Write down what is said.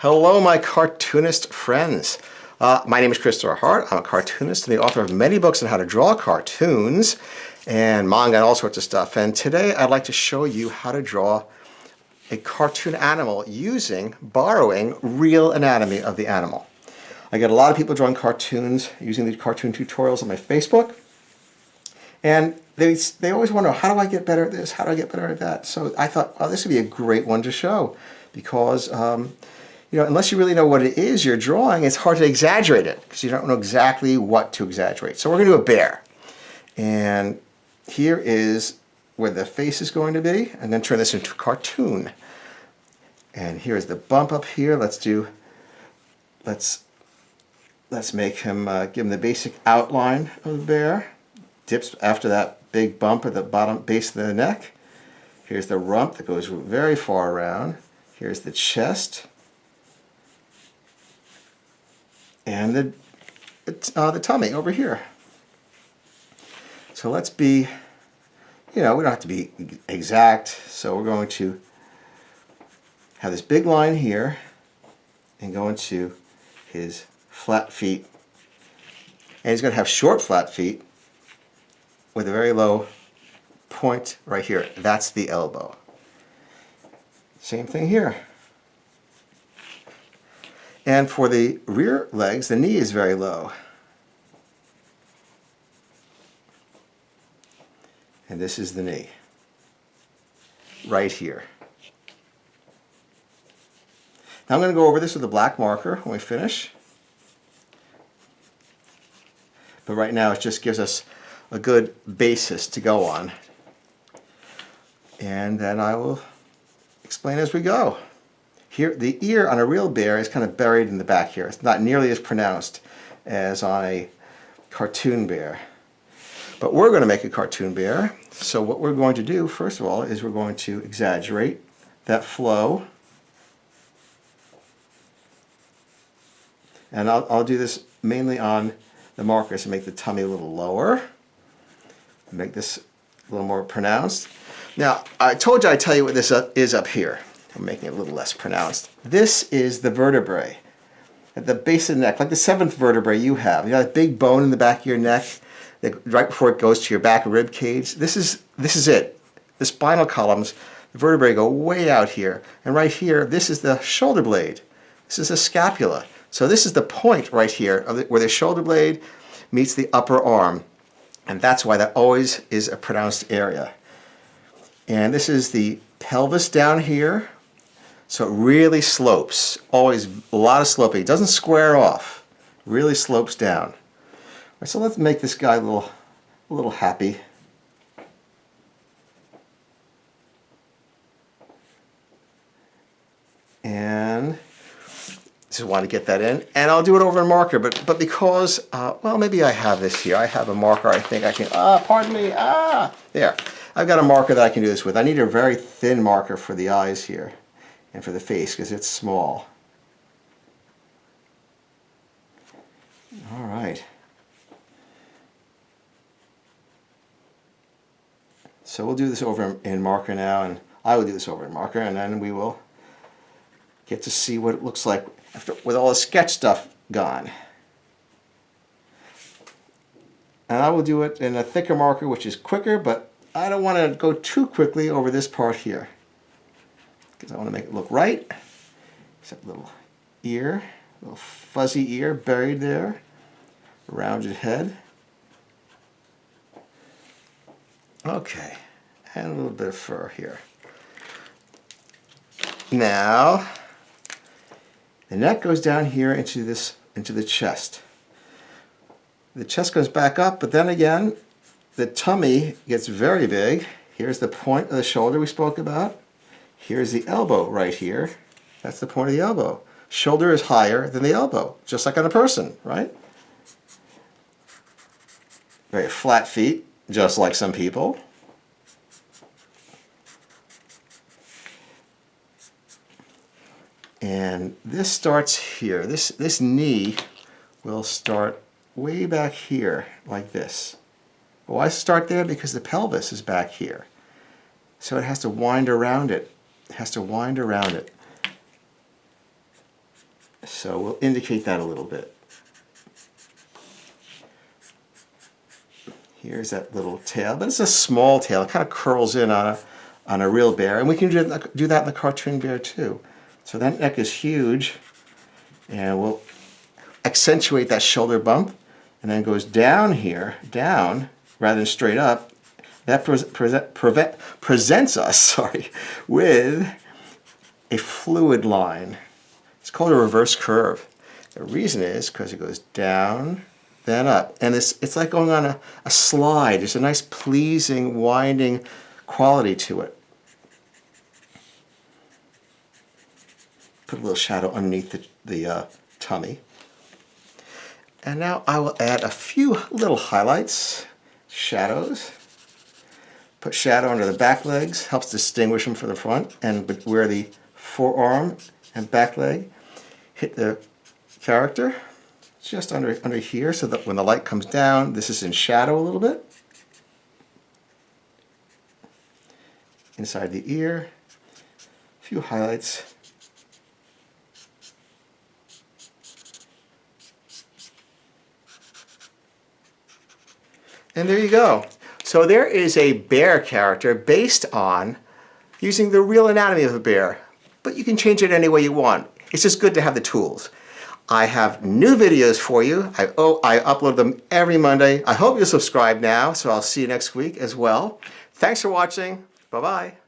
Hello, my cartoonist friends. My name is Christopher Hart. I'm a cartoonist and the author of many books on how to draw cartoons and manga and all sorts of stuff. And today I'd like to show you how to draw a cartoon animal borrowing real anatomy of the animal. I get a lot of people drawing cartoons using these cartoon tutorials on my Facebook. And they always wonder, how do I get better at this? How do I get better at that? So I thought, well, this would be a great one to show because unless you really know what it is you're drawing, it's hard to exaggerate it because you don't know exactly what to exaggerate. So we're going to do a bear. And here is where the face is going to be, and then turn this into a cartoon. And here's the bump up here. Let's make him, give him the basic outline of the bear. Dips after that big bump at the bottom base of the neck. Here's the rump that goes very far around. Here's the chest. And the tummy over here. So let's be, we don't have to be exact. So we're going to have this big line here and go into his flat feet. And he's going to have short flat feet with a very low point right here. That's the elbow. Same thing here. And for the rear legs, the knee is very low. And this is the knee, right here. Now I'm going to go over this with a black marker when we finish. But right now it just gives us a good basis to go on. And then I will explain as we go. Here, the ear on a real bear is kind of buried in the back here. It's not nearly as pronounced as on a cartoon bear. But we're going to make a cartoon bear. So what we're going to do, first of all, is we're going to exaggerate that flow. And I'll do this mainly on the markers to make the tummy a little lower. Make this a little more pronounced. Now, I told you I'd tell you what this is up here. I'm making it a little less pronounced. This is the vertebrae at the base of the neck, like the 7th vertebrae you have. You got a big bone in the back of your neck, right before it goes to your back rib cage. This is it. The spinal columns, the vertebrae go way out here. And right here, this is the shoulder blade. This is the scapula. So this is the point right here where the shoulder blade meets the upper arm. And that's why that always is a pronounced area. And this is the pelvis down here. So it really slopes, always a lot of sloping. It doesn't square off, really slopes down. All right, so let's make this guy a little happy. And just want to get that in. And I'll do it over a marker, but because, well, maybe I have this here. I have a marker I think I can, pardon me, there. I've got a marker that I can do this with. I need a very thin marker for the eyes here. And for the face, because it's small. All right. So we'll do this over in marker now, and I will do this over in marker, and then we will get to see what it looks like with all the sketch stuff gone. And I will do it in a thicker marker, which is quicker, but I don't want to go too quickly over this part here, because I want to make it look right. Except a little ear, a little fuzzy ear buried there, rounded head. Okay, and a little bit of fur here. Now, the neck goes down here into the chest. The chest goes back up, but then again, the tummy gets very big. Here's the point of the shoulder we spoke about. Here's the elbow right here. That's the point of the elbow. Shoulder is higher than the elbow, just like on a person, right? Very flat feet, just like some people. And this starts here. This knee will start way back here, like this. Why start there? Because the pelvis is back here. So it has to wind around it. It has to wind around it. So we'll indicate that a little bit. Here's that little tail, but it's a small tail. It kind of curls in on a real bear, and we can do that in the cartoon bear too. So that neck is huge, and we'll accentuate that shoulder bump, and then it goes down here, down rather than straight up. That presents us, sorry, with a fluid line. It's called a reverse curve. The reason is because it goes down, then up. And it's like going on a slide. There's a nice pleasing, winding quality to it. Put a little shadow underneath the tummy. And now I will add a few little highlights, shadows. Put shadow under the back legs, helps distinguish them from the front, and where the forearm and back leg hit the character, just under here, so that when the light comes down, this is in shadow a little bit. Inside the ear, a few highlights. And there you go. So there is a bear character based on using the real anatomy of a bear, but you can change it any way you want. It's just good to have the tools. I have new videos for you. I upload them every Monday. I hope you'll subscribe now, so I'll see you next week as well. Thanks for watching. Bye-bye.